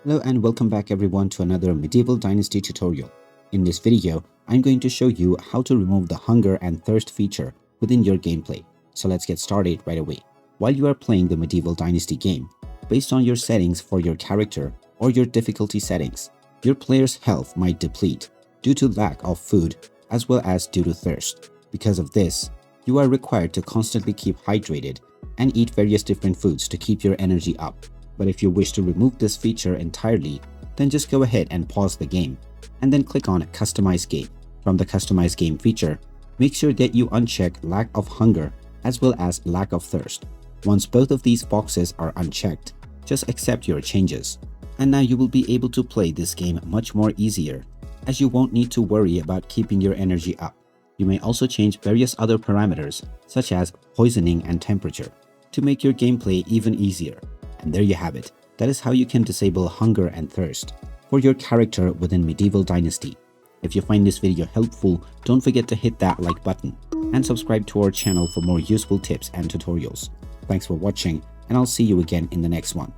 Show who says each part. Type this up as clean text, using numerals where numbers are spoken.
Speaker 1: Hello and welcome back everyone to another Medieval Dynasty tutorial. In this video, I'm going to show you how to remove the hunger and thirst feature within your gameplay. So let's get started right away. While you are playing the Medieval Dynasty game, based on your settings for your character or your difficulty settings, your player's health might deplete due to lack of food as well as due to thirst. Because of this, you are required to constantly keep hydrated and eat various different foods to keep your energy up. But if you wish to remove this feature entirely, then just go ahead and pause the game and then click on Customize Game. From the Customize Game feature, make sure that you uncheck Lack of Hunger as well as Lack of Thirst. Once both of these boxes are unchecked, just accept your changes. And now you will be able to play this game much more easier, as you won't need to worry about keeping your energy up. You may also change various other parameters such as poisoning and temperature to make your gameplay even easier. And there you have it. That is how you can disable hunger and thirst for your character within Medieval Dynasty. If you find this video helpful, don't forget to hit that like button and subscribe to our channel for more useful tips and tutorials. Thanks for watching, and I'll see you again in the next one.